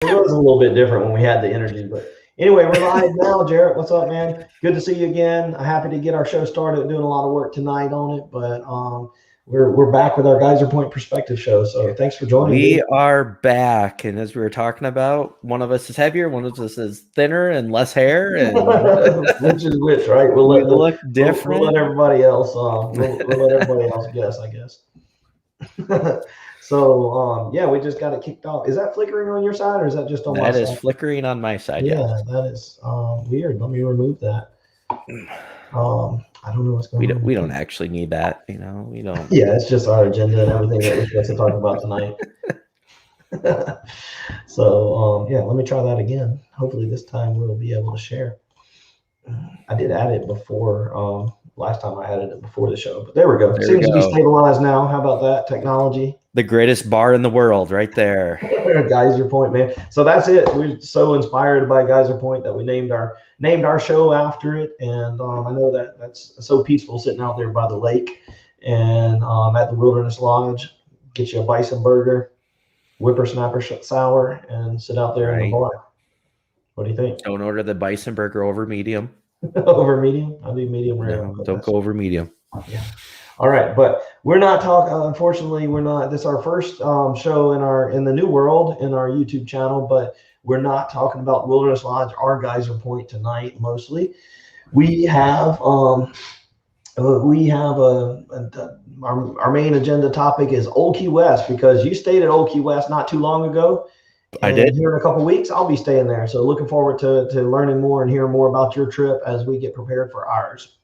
It was a little bit different when we had the energy, but anyway, we're live now. Jarrett, what's up, man? Good to see you again. Happy to get our show started. Doing a lot of work tonight on it, but we're back with our Geyser Point Perspective show. So thanks for joining. We are back, and as we were talking about, one of us is heavier, one of us is thinner and less hair, and which is which, right? we look different. We'll let everybody else. We'll let everybody else guess, I guess. So yeah, we just got it kicked off. Is that flickering on your side, or is that just on my side? That is flickering on my side. Yeah, yes. that is weird. Let me remove that. I don't know what's going on. We don't actually need that, we don't. Yeah, it's just our agenda and everything that we're supposed to talk about tonight. So yeah, let me try that again. Hopefully this time we'll be able to share. I did add it before. Last time I added it before the show, but there we go. Seems to be stabilized now. How about that technology? The greatest bar in the world, right there. Geyser Point, man. So that's it. We're so inspired by Geyser Point that we named our show after it. And I know that's so peaceful sitting out there by the lake and at the Wilderness Lodge. Get you a bison burger, whippersnapper sour, and sit out there in the bar. What do you think? Don't order the bison burger over medium. Over medium? I'll do medium rare. No, don't go over medium. Yeah. All right, but we're not talking. Unfortunately, we're not. This is our first show in the new world in our YouTube channel, but we're not talking about Wilderness Lodge or Geyser Point tonight. Mostly, we have our main agenda topic is Old Key West, because you stayed at Old Key West not too long ago. I did. Here in a couple of weeks, I'll be staying there. So looking forward to learning more and hearing more about your trip as we get prepared for ours.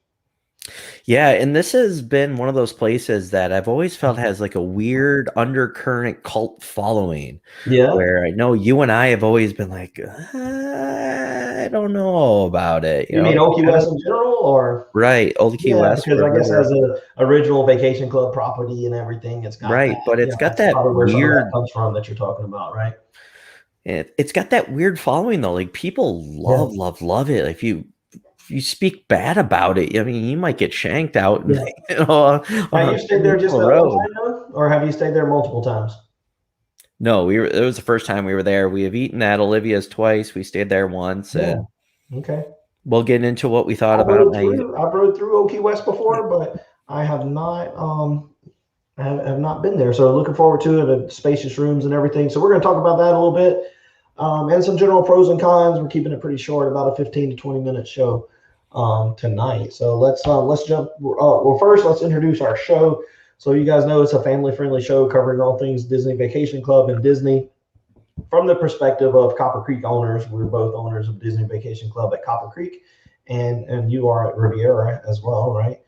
Yeah, and this has been one of those places that I've always felt has like a weird undercurrent cult following. Yeah. Where I know you and I have always been like, I don't know about it. You mean Old Key West in general, or? Right, Old Key West. Because I guess as an original vacation club property and everything, it's got but it's got that weird that comes from that you're talking about, right? It's got that weird following though. Like people love it. If you speak bad about it, I mean, you might get shanked out. Have you stayed there just one time, or have you stayed there multiple times? No, it was the first time we were there. We have eaten at Olivia's twice. We stayed there once. And okay. We'll get into what we thought about. I've rode through Old Key West before, but I have not. I have not been there, so looking forward to it. The spacious rooms and everything. So we're going to talk about that a little bit, and some general pros and cons. We're keeping it pretty short, about a 15 to 20 minute show tonight. So let's jump. Well, first let's introduce our show. So you guys know it's a family-friendly show covering all things Disney Vacation Club and Disney from the perspective of Copper Creek owners. We're both owners of Disney Vacation Club at Copper Creek, and you are at Riviera as well, right?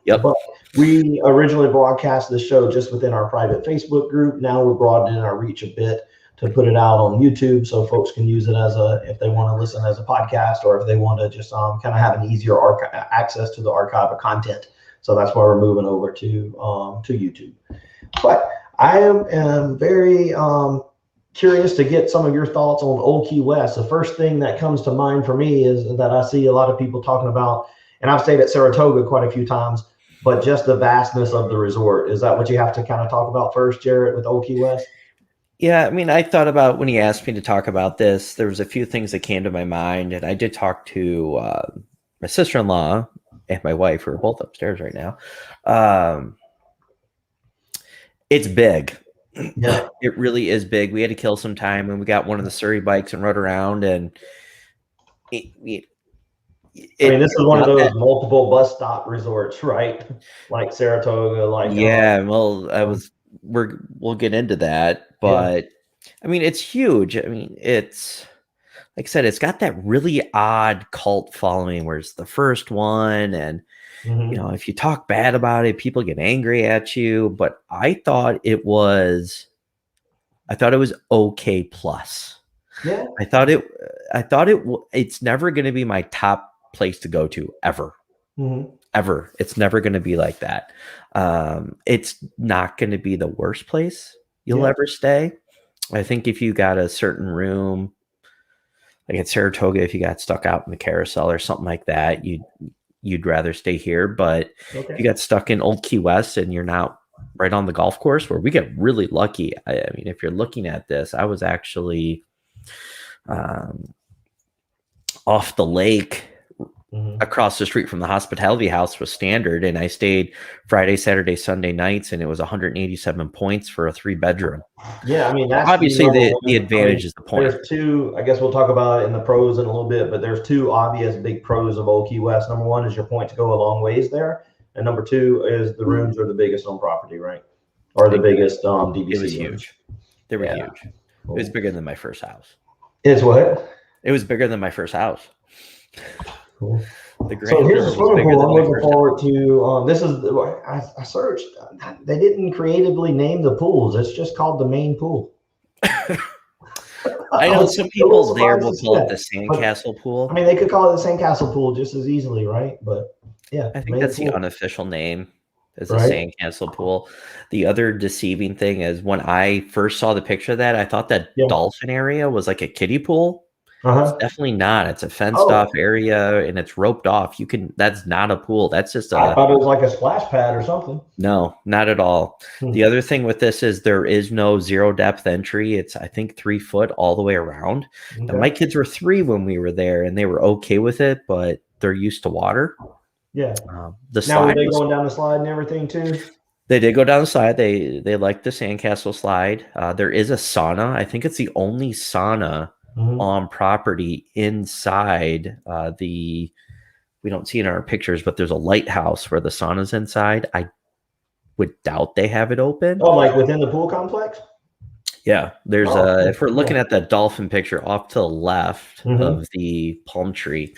But we originally broadcast this show just within our private Facebook group. Now we're broadening our reach a bit to put it out on YouTube, so folks can use it if they want to listen as a podcast, or if they want to just kind of have an easier access to the archive of content. So that's why we're moving over to YouTube. But I am very curious to get some of your thoughts on Old Key West. The first thing that comes to mind for me is that I see a lot of people talking about, and I've stayed at Saratoga quite a few times, but just the vastness of the resort. Is that what you have to kind of talk about first, Jarrett, with Old Key West? Yeah, I mean, I thought about when he asked me to talk about this, there was a few things that came to my mind, and I did talk to my sister-in-law and my wife, who are both upstairs right now. It's big. Yeah, it really is big. We had to kill some time, and we got one of the Surrey bikes and rode around, and I mean, this is one of those multiple bus stop resorts, right? Like Saratoga, like we'll get into that, but I mean, it's huge. I mean, it's like I said, it's got that really odd cult following where it's the first one, and if you talk bad about it, people get angry at you. But I thought it was okay plus. Yeah, it's never going to be my top place to go to ever. Ever. It's never going to be like that. It's not going to be the worst place you'll ever stay. I think if you got a certain room, like at Saratoga, if you got stuck out in the carousel or something like that, you'd rather stay here. But if you got stuck in Old Key West and you're not right on the golf course, where we get really lucky. I mean, if you're looking at this, I was actually off the lake across the street from the hospitality house with Standard, and I stayed Friday, Saturday, Sunday nights, and it was 187 points for a 3-bedroom. Yeah, I mean, that's obviously the advantage is the point. There's two, I guess we'll talk about it in the pros in a little bit, but there's two obvious big pros of Old Key West. Number one is your point to go a long ways there, and number two is the rooms are the biggest on property, right? Or the biggest DVC. It was huge. They were huge. Cool. It was bigger than my first house. It's what? It was bigger than my first house. Cool. So here's the swimming pool. I'm looking forward to. This is I searched. They didn't creatively name the pools. It's just called the main pool. I know some people there will call it the sandcastle pool. I mean, they could call it the sandcastle pool just as easily, right? But yeah, I think that's the unofficial name. Is the sandcastle pool. The other deceiving thing is when I first saw the picture of that, I thought that dolphin area was like a kiddie pool. It's definitely not. It's a fenced off area and it's roped off. That's not a pool. That's just I thought it was like a splash pad or something. No, not at all. The other thing with this is there is no zero depth entry. It's, I think, 3 foot all the way around. And my kids were 3 when we were there and they were okay with it, but they're used to water. Yeah. Now were they going down the slide and everything too? They did go down the slide. They liked the sandcastle slide. There is a sauna. I think it's the only sauna on property inside we don't see it in our pictures, but there's a lighthouse where the sauna's inside. I would doubt they have it open. Oh, like within the pool complex? Yeah, there's if we're looking at that dolphin picture off to the left of the palm tree,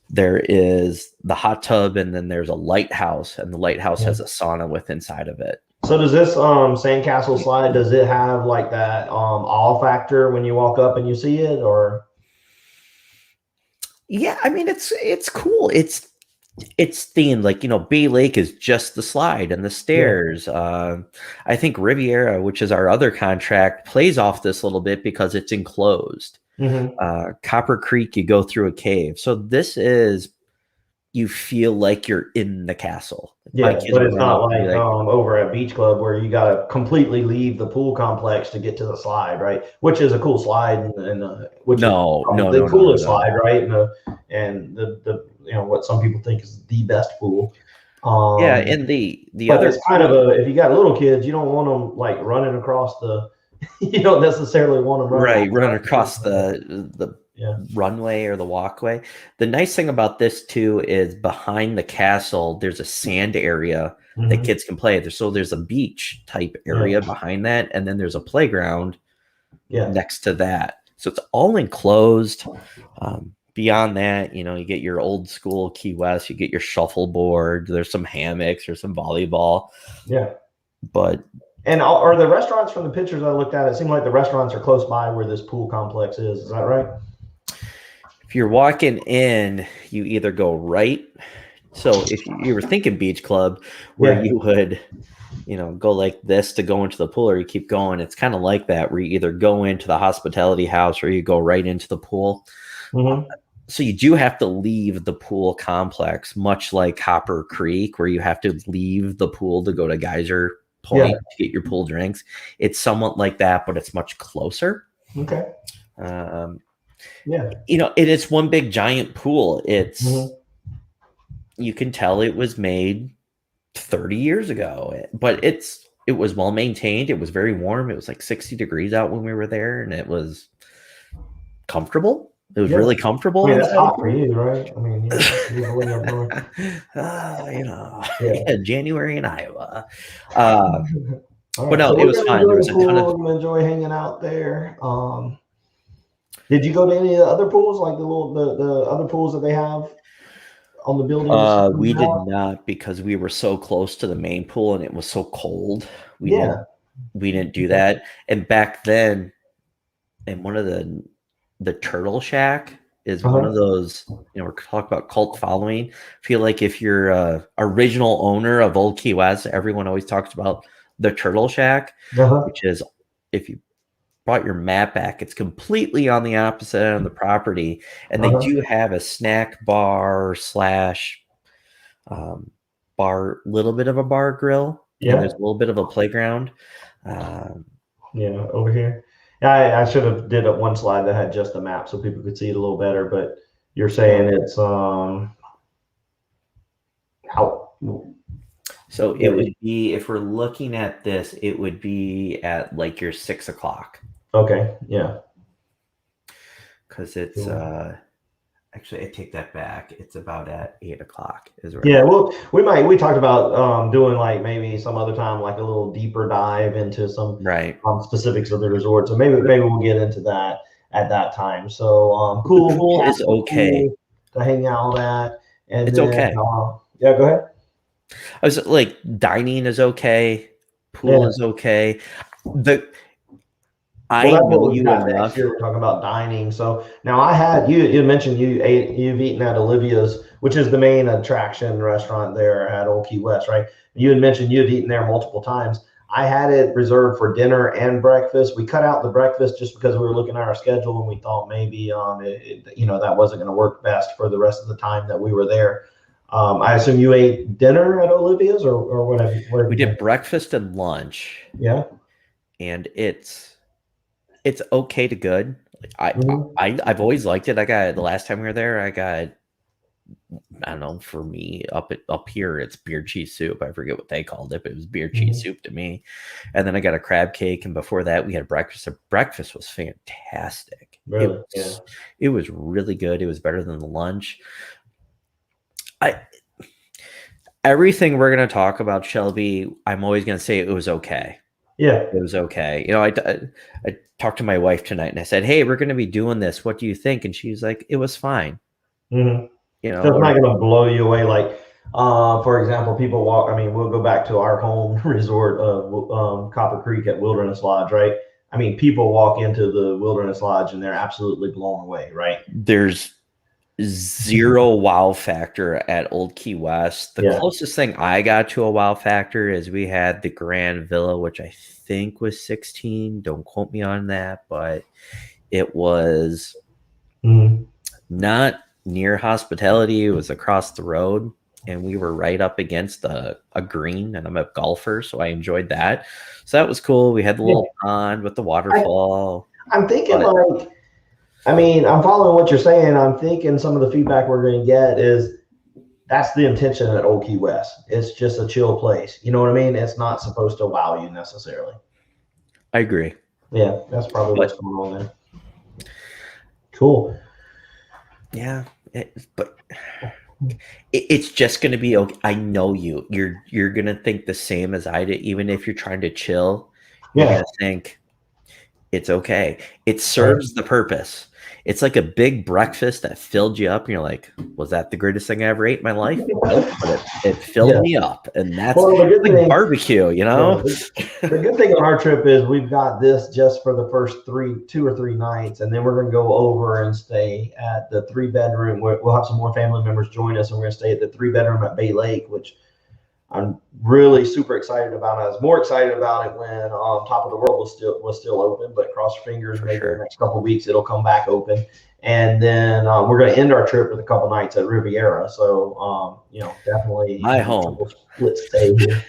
there is the hot tub and then there's a lighthouse, and the lighthouse has a sauna with inside of it. So does this sandcastle slide, does it have like that awe factor when you walk up and you see it, or? Yeah, I mean, it's cool. It's themed like, Bay Lake is just the slide and the stairs. I think Riviera, which is our other contract, plays off this a little bit because it's enclosed. Copper Creek, you go through a cave. So this is, you feel like you're in the castle. Yeah, but it's not like over at Beach Club where you got to completely leave the pool complex to get to the slide, right? Which is a cool slide, and which is the coolest slide, right? And the what some people think is the best pool. And the other, it's kind of if you got little kids, you don't want them like running across the. You don't necessarily want them run across the runway or the walkway. The nice thing about this too is behind the castle there's a sand area that kids can play. There's a beach type area behind that, and then there's a playground next to that. So it's all enclosed. Beyond that, you get your old school Key West, you get your shuffleboard, there's some hammocks or some volleyball. And are the restaurants, from the pictures I looked at, it seemed like the restaurants are close by where this pool complex is. Is that right? If you're walking in, you either go right. So if you were thinking Beach Club, where you would, go like this to go into the pool, or you keep going, it's kind of like that, where you either go into the hospitality house or you go right into the pool. So you do have to leave the pool complex, much like Copper Creek, where you have to leave the pool to go to Geyser Point to get your pool drinks. It's somewhat like that, but it's much closer. Okay. It is one big giant pool. It's you can tell it was made 30 years ago, but it was well maintained. It was very warm. It was like 60 degrees out when we were there, and it was comfortable. It was really comfortable. That's hot for you, right? I mean, January in Iowa. But no, it was fine. There was a ton of. Enjoy hanging out there. Did you go to any of the other pools, like the other pools that they have on the building? We did not, because we were so close to the main pool and it was so cold. We didn't do that. And back then, and one of the Turtle Shack is one of those, we're talking about cult following. I feel like if you're original owner of Old Key West, everyone always talks about the Turtle Shack, which is, if you brought your map back, it's completely on the opposite end of the property. And they do have a snack bar / bar, little bit of a bar grill and there's a little bit of a playground. Yeah, over here. I should have did up one slide that had just the map so people could see it a little better. But you're saying it's how? So it would be, if we're looking at this, it would be at like your 6 o'clock. Okay, yeah. Because it's actually, I take that back. It's about at 8 o'clock. Yeah, well, we talked about doing like maybe some other time like a little deeper dive into some specifics of the resort. So maybe we'll get into that at that time. So cool. The pool is okay to hang out at, and it's then, okay. Yeah, go ahead. I was like, dining is okay. Pool is okay. I know you enough. We're talking about dining. So now I had you mentioned you've eaten at Olivia's, which is the main attraction restaurant there at Old Key West, right? You had mentioned you had eaten there multiple times. I had it reserved for dinner and breakfast. We cut out the breakfast just because we were looking at our schedule and we thought maybe that wasn't going to work best for the rest of the time that we were there. I assume you ate dinner at Olivia's or whatever. We did breakfast and lunch. Yeah, and it's okay to good. I've always liked it. The last time we were there, I don't know, for me up here it's beer cheese soup. I forget what they called it, but it was beer cheese soup to me. And then I got a crab cake, and before that we had breakfast. The breakfast was fantastic. Really? It was really good. It was better than the lunch. Everything we're going to talk about, Shelby, I'm always going to say it was okay. Yeah, it was okay. I talked to my wife tonight and I said, "Hey, we're going to be doing this. What do you think?" And she's like, "It was fine." So it's not going to blow you away. Like, for example, people walk. I mean, we'll go back to our home resort of Copper Creek at Wilderness Lodge, right? I mean, people walk into the Wilderness Lodge and they're absolutely blown away, right? There's zero wow factor at Old Key West. The closest thing I got to a wow factor is we had the Grand Villa, which I think was 16. Don't quote me on that, but it was not near hospitality. It was across the road, and we were right up against a green, and I'm a golfer, so I enjoyed that. So that was cool. We had the little pond with the waterfall. I'm thinking I'm following what you're saying. I'm thinking some of the feedback we're going to get is that's the intention at Old Key West. It's just a chill place. You know what I mean? It's not supposed to wow you necessarily. I agree. Yeah, that's probably what's going on there. Cool. Yeah, but it's just going to be okay. I know you. You're going to think the same as I did. Even if you're trying to chill, you're going to think it's okay. It serves the purpose. It's like a big breakfast that filled you up, and you're like, was that the greatest thing I ever ate in my life? Nope, but it filled me up, and that's like barbecue, you know? The good thing on our trip is we've got this just for the first 2 or 3 nights, and then we're going to go over and stay at the 3-bedroom. We'll have some more family members join us, and we're going to stay at the 3-bedroom at Bay Lake, which I'm really super excited about. I was more excited about it when Top of the World was still open, but cross your fingers, maybe the next couple of weeks it'll come back open. And then we're going to end our trip with a couple nights at Riviera. So definitely my home split stay here.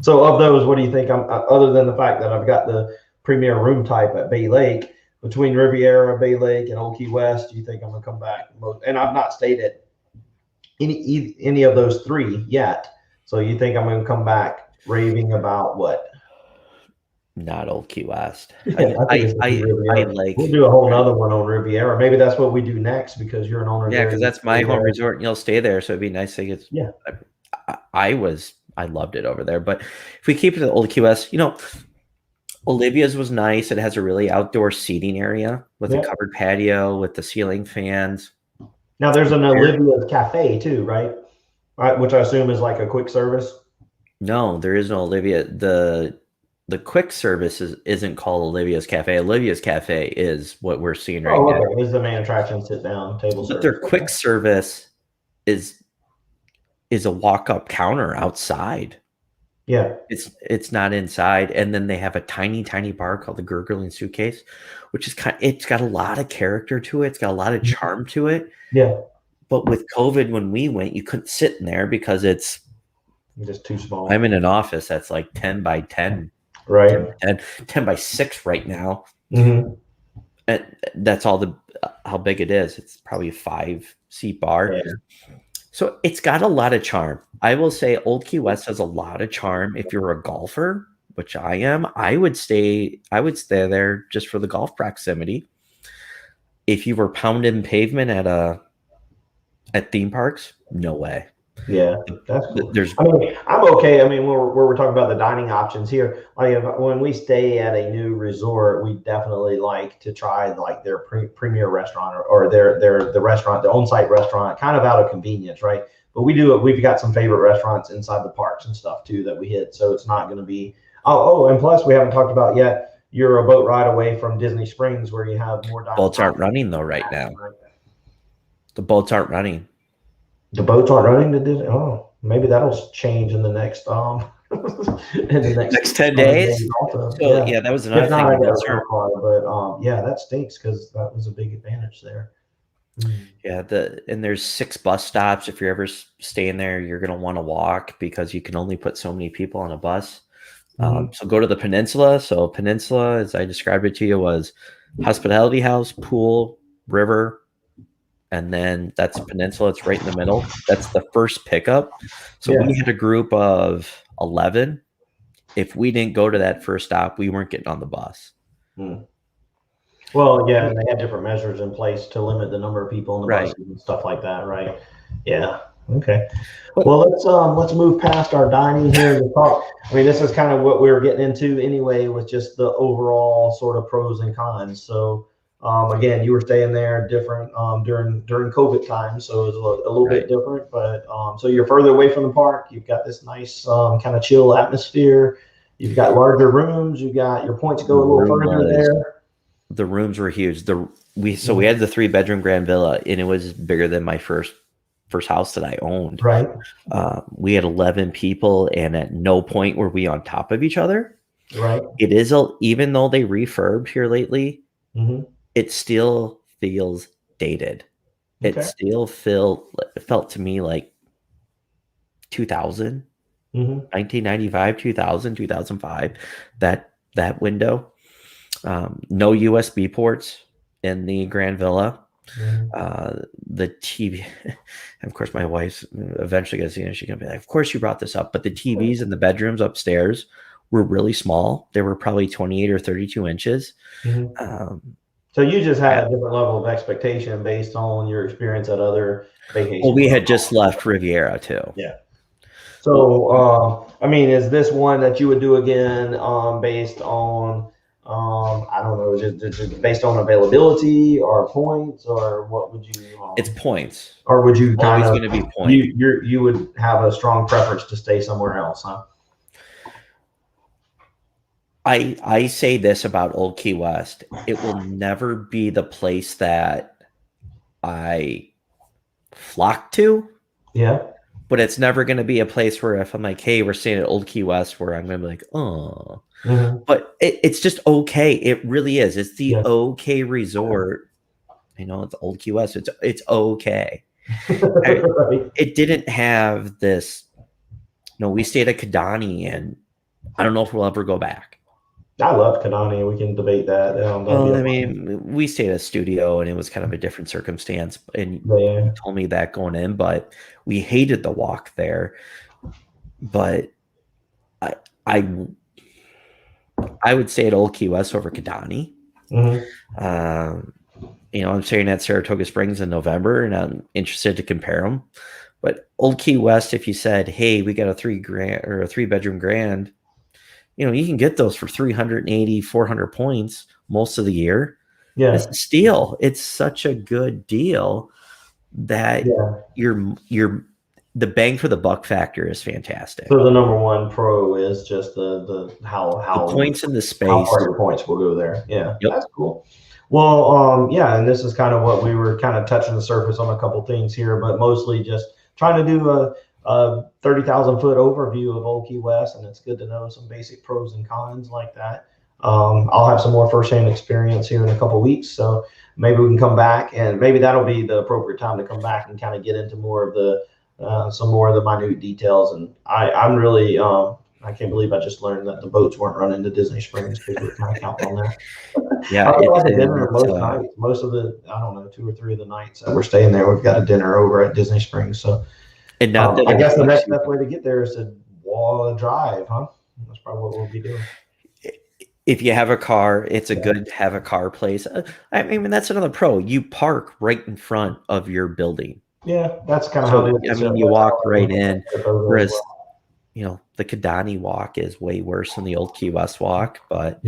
So of those, what do you think? Other than the fact that I've got the premier room type at Bay Lake, between Riviera, Bay Lake, and Old Key West, do you think I'm going to come back? And I've not stayed at any of those 3 yet. So you think I'm going to come back raving about what? Not Old Key West. I like. We'll do a whole nother one on Riviera. Maybe that's what we do next because you're an owner. Yeah, because that's my home resort, and you'll stay there, so it'd be nice to get. Yeah, I loved it over there. But if we keep it at Old Key West, Olivia's was nice. It has a really outdoor seating area with a covered patio with the ceiling fans. Now there's an Olivia's Cafe too, right? Which I assume is like a quick service. No, there is no Olivia. The quick service isn't called Olivia's Cafe. Olivia's Cafe is what we're seeing right now. Is the main attraction sit down table service? But their quick service is a walk-up counter outside. Yeah, it's not inside, and then they have a tiny bar called the Gurgling Suitcase, which is it's got a lot of character to it. It's got a lot of charm to it. Yeah, but with COVID, when we went, you couldn't sit in there because it's Just too small. I'm in an office that's like 10 by 10, right? 10 by 6 right now. Mm-hmm. And that's all how big it is. It's probably a 5-seat bar. Yeah. So it's got a lot of charm. I will say Old Key West has a lot of charm. If you're a golfer, which I am, I would stay there just for the golf proximity. If you were pounding pavement at theme parks, no way. Yeah, that's cool. I'm okay. I mean, we're talking about the dining options here. Like when we stay at a new resort, we definitely like to try like their premier restaurant or the restaurant, the on-site restaurant, kind of out of convenience, right? But we've got some favorite restaurants inside the parks and stuff too that we hit. So it's not going to be. And plus we haven't talked about yet. You're a boat ride away from Disney Springs, where you have more. Boats aren't running though right now. The boats aren't running. The boats aren't running to Disney. Oh, maybe that'll change in the next in the next 10 days. So yeah, that was another thing. But yeah, that stinks because that was a big advantage there. Yeah, and there's 6 bus stops. If you're ever staying there, you're gonna want to walk because you can only put so many people on a bus. So go to the Peninsula. So Peninsula, as I described it to you, was hospitality house, pool, river. And then that's Peninsula. It's right in the middle. That's the first pickup. So we had a group of 11. If we didn't go to that first stop, we weren't getting on the bus. Well, yeah, and they had different measures in place to limit the number of people in the buses and stuff like that, right? Yeah. Okay. Well, let's move past our dining here and talk. I mean, this is kind of what we were getting into anyway, with just the overall sort of pros and cons. So. Again, you were staying there different during COVID time, so it was a little bit different. But so you're further away from the park. You've got this nice kind of chill atmosphere. You've got larger rooms. You got your points go a little further there. The rooms were huge. We had the 3-bedroom grand villa, and it was bigger than my first house that I owned. Right. We had 11 people, and at no point were we on top of each other. Right. It is even though they refurbed here lately. It still feels dated. Okay. It still felt to me like 2000, 1995, 2000, 2005, that window. No USB ports in the Grand Villa. The TV, of course, my wife's eventually going to see it. She's going to be like, of course you brought this up. But the TVs in the bedrooms upstairs were really small. They were probably 28 or 32 inches. So you just had a different level of expectation based on your experience at other vacations. Well, we had just left Riviera too. Yeah. So, I mean, is this one that you would do again based on, I don't know, just based on availability or points, or what would you? It's points. Or would you kind of? Always going to be points. You would have a strong preference to stay somewhere else, huh? I say this about Old Key West. It will never be the place that I flock to. Yeah. But it's never going to be a place where if I'm like, hey, we're staying at Old Key West, where I'm going to be like, oh. But it's just okay. It really is. It's the okay resort. It's Old Key West. It's okay. It didn't have this. No, we stayed at Kidani, and I don't know if we'll ever go back. I love Kidani. We can debate that. Well, I mean, we stayed at a studio, and it was kind of a different circumstance. And you told me that going in, but we hated the walk there. But I would say at Old Key West over Kidani. I'm staying at Saratoga Springs in November, and I'm interested to compare them. But Old Key West, if you said, "Hey, we got a 3-bedroom grand," you can get those for 380, 400 points most of the year. Yeah, it's a steal. It's such a good deal that you're the bang for the buck factor is fantastic. So the number one pro is just the how the points in the space. How far your points will go there. Yeah, that's cool. Well, and this is kind of what we were kind of touching the surface on a couple things here, but mostly just trying to do a 30,000 foot overview of Old Key West, and it's good to know some basic pros and cons like that. I'll have some more firsthand experience here in a couple weeks, so maybe we can come back, and maybe that'll be the appropriate time to come back and kind of get into more of the some more of the minute details. And I'm really I can't believe I just learned that the boats weren't running to Disney Springs because we were kind of counting on that. Yeah, I've got like a and dinner most nights. Most of the, I don't know, 2 or 3 of the nights that we're staying there, we've got a dinner over at Disney Springs. So and not that I guess the next best way to get there is to drive, huh? That's probably what we'll be doing. If you have a car, it's a good have a car place. I mean, that's another pro. You park right in front of your building. Yeah, that's kind of how I mean, you walk right in. Whereas, you know, the Kidani walk is way worse than the old Key West walk, but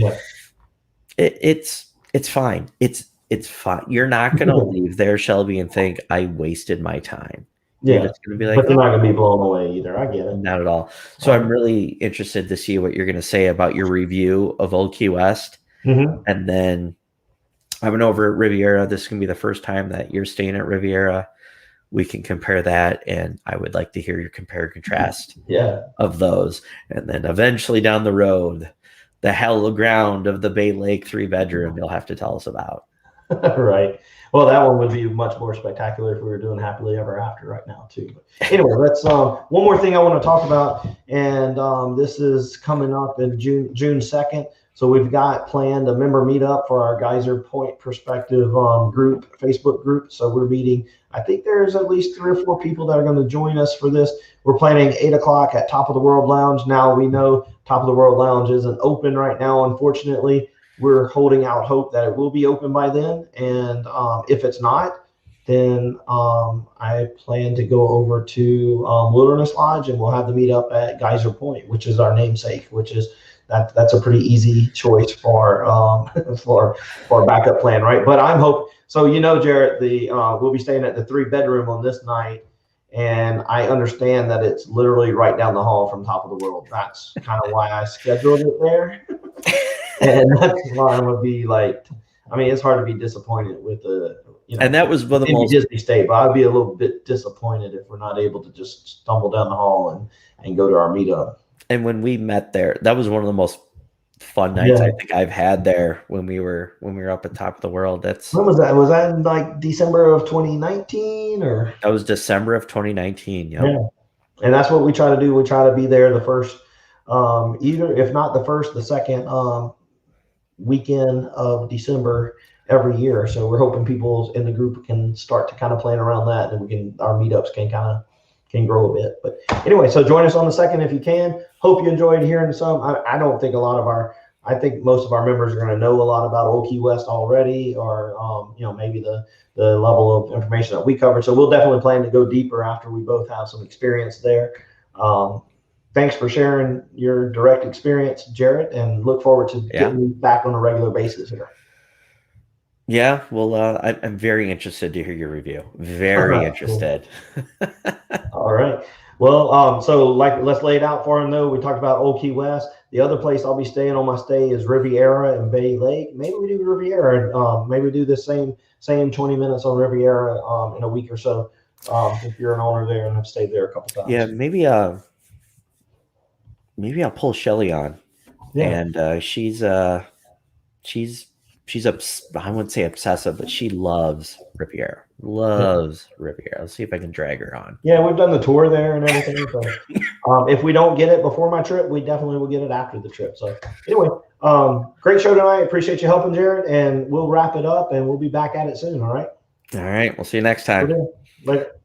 it's fine. It's fine. You're not going to leave there, Shelby, and think I wasted my time. You're just going to be like, but you're not going to be blown away either. I get it. Not at all. So I'm really interested to see what you're going to say about your review of Old Key West. And then I went over at Riviera. This is going to be the first time that you're staying at Riviera. We can compare that, and I would like to hear your compare and contrast of those. And then eventually down the road, the hell ground of the Bay Lake 3-bedroom you'll have to tell us about. Right. Well, that one would be much more spectacular if we were doing Happily Ever After right now too. But anyway, let's one more thing I want to talk about, and this is coming up in June 2nd. So we've got planned a member meetup for our Geyser Point Perspective group, Facebook group. So we're meeting. I think there's at least 3 or 4 people that are going to join us for this. We're planning 8 o'clock at Top of the World Lounge. Now we know Top of the World Lounge isn't open right now, unfortunately. We're holding out hope that it will be open by then. And if it's not, then I plan to go over to Wilderness Lodge, and we'll have the meetup at Geyser Point, which is our namesake, which is that's a pretty easy choice for a backup plan, right? But I'm hoping. So Jarrett, we'll be staying at the 3-bedroom on this night, and I understand that it's literally right down the hall from Top of the World. That's kind of why I scheduled it there. And that's why I'm gonna be like, I mean, it's hard to be disappointed with and that was one of the most Disney State, but I'd be a little bit disappointed if we're not able to just stumble down the hall and go to our meetup. And when we met there, that was one of the most fun nights I think I've had there when we were up at Top of the World. When was that? Was that in like December of 2019 or? That was December of 2019. Yep. Yeah. And that's what we try to do. We try to be there the first, either if not the first, the second weekend of December every year. So we're hoping people in the group can start to kind of plan around that, and our meetups can grow a bit. But anyway, so join us on the 2nd if you can. Hope you enjoyed hearing some. I don't think I think most of our members are going to know a lot about Old Key West already, or maybe the level of information that we covered. So we'll definitely plan to go deeper after we both have some experience there. Thanks for sharing your direct experience, Jarrett, and look forward to getting you back on a regular basis here. Yeah, well, I'm very interested to hear your review. Very interested. All right. Well, so let's lay it out for him, though. We talked about Old Key West. The other place I'll be staying on my stay is Riviera and Bay Lake. Maybe we do Riviera, and maybe do the same 20 minutes on Riviera in a week or so. If you're an owner there and have stayed there a couple times. Yeah, maybe I'll pull Shelly on. Yeah. And she's I wouldn't say obsessive, but she loves Riviera. Riviera. Let's see if I can drag her on. Yeah, we've done the tour there and everything. So if we don't get it before my trip, we definitely will get it after the trip. So anyway, great show tonight. Appreciate you helping, Jared, and we'll wrap it up and we'll be back at it soon. All right. All right. We'll see you next time. Later.